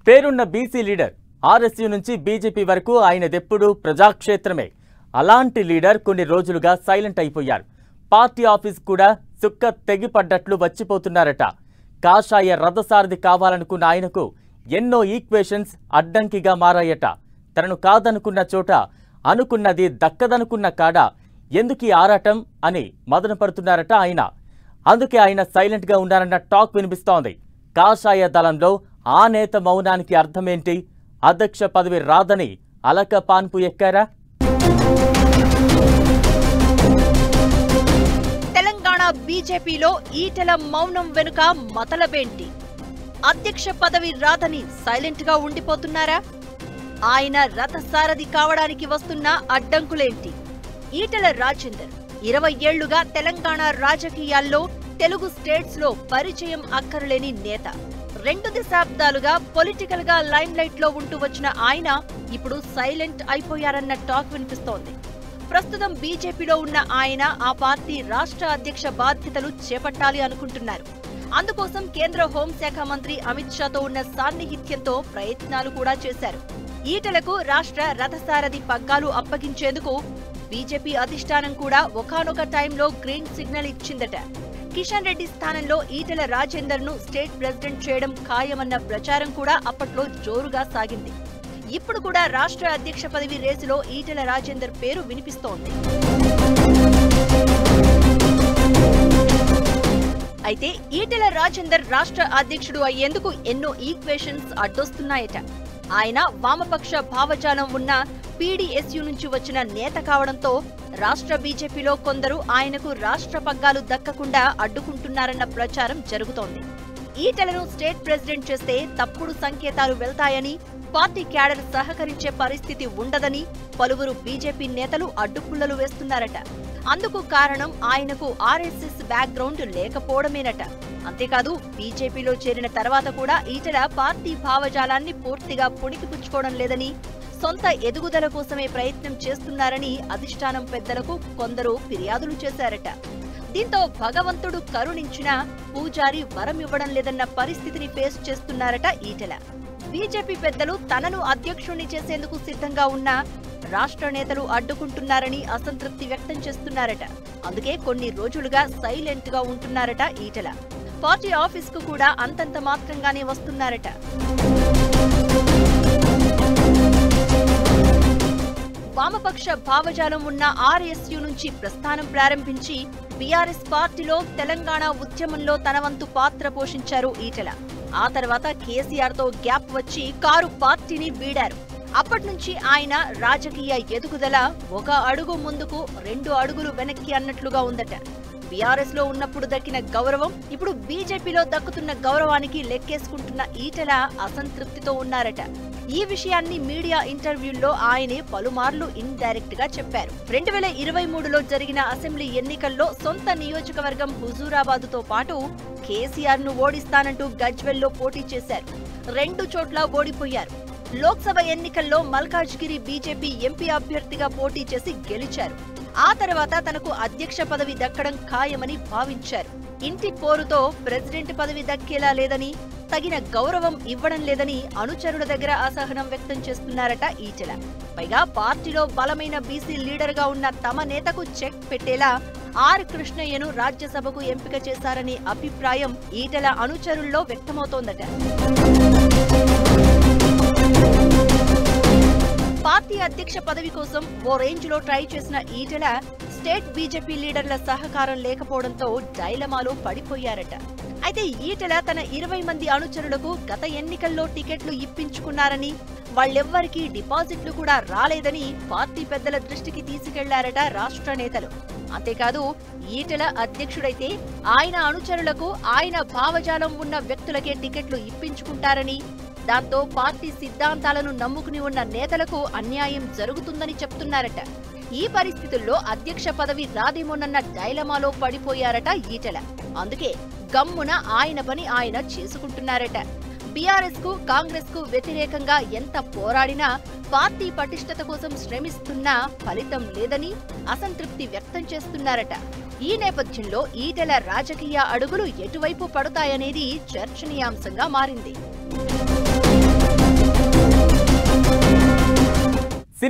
పేరున్న BC leader RSU నుంచి BJP వరకు ఆయనదెప్పుడు ప్రజాక్షేత్రమే. అలాంటి లీడర్ కొన్ని రోజులుగా సైలెంట్ అయిపోయారు. పార్టీ ఆఫీస్ కూడా సుక్క తెగిపడ్డట్లు వచ్చిపోతున్నారట. కాషాయ రథసారథి కావాలనుకున్న ఆయనకు ఎన్నో ఈక్వేషన్స్ అడ్డంకిగా మారాయట. తనను కాదనుకున్న చోట అనుకున్నది దక్కదనుకున్న కాడ ఎందుకీ ఆరాటం అని మదన పడుతున్నారట ఆయన. అందుకే ఆయన సైలెంట్ గా ఉన్నారన్న టాక్ వినిపిస్తోంది. కాషాయ దళంలో ఆ నేత మౌనానికి అర్థమేంటి? అధ్యక్ష పదవి రాదని అలక పాన్పు ఎక్కారా? తెలంగాణ బీజేపీలో ఈటెల మౌనం వెనుక మతలబేంటి? అధ్యక్ష పదవి రాదని సైలెంట్ గా ఉండిపోతున్నారా? ఆయన రథసారథి కావడానికి వస్తున్న అడ్డంకులేంటి? ఈటెల రాజేందర్ 20 ఏళ్లుగా తెలంగాణ రాజకీయాల్లో తెలుగు స్టేట్స్ లో పరిచయం అక్కరలేని నేత. 2 దశాబ్దాలుగా పొలిటికల్ గా లైమ్ లైట్ లో ఉంటూ వచ్చిన ఆయన ఇప్పుడు సైలెంట్ అయిపోయారన్న టాక్ వినిపిస్తోంది. ప్రస్తుతం బీజేపీలో ఉన్న ఆయన ఆ పార్టీ రాష్ట్ర అధ్యక్ష బాధ్యతలు చేపట్టాలి అనుకుంటున్నారు. అందుకోసం కేంద్ర హోంశాఖ మంత్రి అమిత్ షాతో ఉన్న సాన్నిహిత్యంతో ప్రయత్నాలు కూడా చేశారు. ఈటెలకు రాష్ట్ర రథసారథి పగ్గాలు అప్పగించేందుకు బీజేపీ అధిష్టానం కూడా ఒకానొక టైంలో గ్రీన్ సిగ్నల్ ఇచ్చిందట. కిషన్ రెడ్డి స్థానంలో ఈటెల రాజేందర్ ను స్టేట్ ప్రెసిడెంట్ చేయడం ఖాయమన్న ప్రచారం కూడా అప్పట్లో జోరుగా సాగింది. ఇప్పుడు కూడా రాష్ట్ర అధ్యక్ష పదవి రేసులో ఈటెల రాజేందర్ పేరు వినిపిస్తోంది. అయితే ఈటెల రాజేందర్ రాష్ట్ర అధ్యక్షుడు అయ్యేందుకు ఎన్నో ఈక్వేషన్స్ అడ్డొస్తున్నాయట. ఆయన వామపక్ష భావజాలం ఉన్న పీడీఎస్యు నుంచి వచ్చిన నేత కావడంతో రాష్ట్ర బీజేపీలో కొందరు ఆయనకు రాష్ట్ర పగ్గాలు దక్కకుండా అడ్డుకుంటున్నారన్న ప్రచారం జరుగుతోంది. ఈటెలను స్టేట్ ప్రెసిడెంట్ చేస్తే తప్పుడు సంకేతాలు వెళ్తాయని, పార్టీ క్యాడర్ సహకరించే పరిస్థితి ఉండదని పలువురు బీజేపీ నేతలు అడ్డుపుల్లలు వేస్తున్నారట. అందుకు కారణం ఆయనకు ఆర్ఎస్ఎస్ బ్యాక్గ్రౌండ్ లేకపోవడమేనట. అంతేకాదు బీజేపీలో చేరిన తర్వాత కూడా ఈటెల పార్టీ భావజాలాన్ని పూర్తిగా పుణికిపుచ్చుకోవడం లేదని, సొంత ఎదుగుదల కోసమే ప్రయత్నం చేస్తున్నారని అధిష్టానం పెద్దలకు కొందరు ఫిర్యాదులు చేశారట. దీంతో భగవంతుడు కరుణించినా పూజారి వరం ఇవ్వడం లేదన్న పరిస్థితిని ఫేస్ చేస్తున్నారట ఈటెల. బీజేపీ పెద్దలు తనను అధ్యక్షుణ్ణి చేసేందుకు సిద్ధంగా ఉన్నా రాష్ట్ర నేతలు అడ్డుకుంటున్నారని అసంతృప్తి వ్యక్తం చేస్తున్నారట. అందుకే కొన్ని రోజులుగా సైలెంట్ గా ఉంటున్నారట ఈటెల. పార్టీ ఆఫీస్ కు కూడా అంతంత మాత్రంగానే వస్తున్నారట. వామపక్ష భావజాలం ఉన్న ఆర్ఎస్యు నుంచి ప్రస్థానం ప్రారంభించి బీఆర్ఎస్ పార్టీలో తెలంగాణ ఉద్యమంలో తన వంతు పాత్ర పోషించారు ఈటెల. ఆ తర్వాత కేసీఆర్ తో గ్యాప్ వచ్చి కారు పార్టీని వీడారు. అప్పటి నుంచి ఆయన రాజకీయ ఎదుగుదల 1 అడుగు ముందుకు 2 అడుగులు వెనక్కి అన్నట్లుగా ఉందట. బీఆర్ఎస్ లో ఉన్నప్పుడు దక్కిన గౌరవం ఇప్పుడు బీజేపీలో దక్కుతున్న గౌరవానికి లెక్కేసుకుంటున్న ఈటెల అసంతృప్తితో ఉన్నారట. ఈ విషయాన్ని మీడియా ఇంటర్వ్యూల్లో ఆయనే పలుమార్లు ఇండైరెక్ట్ గా చెప్పారు. 2023లో జరిగిన అసెంబ్లీ ఎన్నికల్లో సొంత నియోజకవర్గం హుజూరాబాద్తో పాటు కేసీఆర్ ను ఓడిస్తానంటూ గజ్వెల్లో పోటీ చేశారు. 2 చోట్ల ఓడిపోయారు. లోక్సభ ఎన్నికల్లో మల్కాజ్గిరి బీజేపీ ఎంపీ అభ్యర్థిగా పోటీ చేసి గెలిచారు. ఆ తర్వాత తనకు అధ్యక్ష పదవి దక్కడం ఖాయమని భావించారు. ఇంటి పోరుతో ప్రెసిడెంట్ పదవి దక్కేలా లేదని, తగిన గౌరవం ఇవ్వడం లేదని అనుచరుల దగ్గర అసహనం వ్యక్తం చేస్తున్నారట ఈటెల. పైగా పార్టీలో బలమైన బీసీ లీడర్ గా ఉన్న తమ నేతకు చెక్ పెట్టేలా ఆర్ కృష్ణయ్యను రాజ్యసభకు ఎంపిక చేశారనే అభిప్రాయం ఈటెల అనుచరుల్లో వ్యక్తమవుతోందట. పార్టీ అధ్యక్ష పదవి కోసం ఓ రేంజ్ లో ట్రై చేసిన ఈటెల స్టేట్ బీజేపీ లీడర్ల సహకారం లేకపోవడంతో డైలమాలో పడిపోయారట. అయితే ఈటెల తన 20 మంది అనుచరులకు గత ఎన్నికల్లో టికెట్లు ఇప్పించుకున్నారని, వాళ్ళెవ్వరికీ డిపాజిట్లు కూడా రాలేదని పార్టీ పెద్దల దృష్టికి తీసుకెళ్లారట రాష్ట్ర నేతలు. అంతేకాదు ఈటెల అధ్యక్షుడైతే ఆయన అనుచరులకు ఆయన భావజాలం ఉన్న వ్యక్తులకే టికెట్లు ఇప్పించుకుంటారని, దాంతో పార్టీ సిద్ధాంతాలను నమ్ముకుని ఉన్న నేతలకు అన్యాయం జరుగుతుందని చెప్తున్నారట. ఈ పరిస్థితుల్లో అధ్యక్ష పదవి రాదేమోనన్న డైలమాలో పడిపోయారట ఈటెల. అందుకే గమ్మున ఆయన పని ఆయన చేసుకుంటున్నారట. బీఆర్ఎస్ కు కాంగ్రెస్ కు వ్యతిరేకంగా ఎంత పోరాడినా, పార్టీ పటిష్టత కోసం శ్రమిస్తున్నా ఫలితం లేదని అసంతృప్తి వ్యక్తం చేస్తున్నారట. ఈ నేపథ్యంలో ఈటెల రాజకీయ అడుగులు ఎటువైపు పడతాయనేది చర్చనీయాంశంగా మారింది.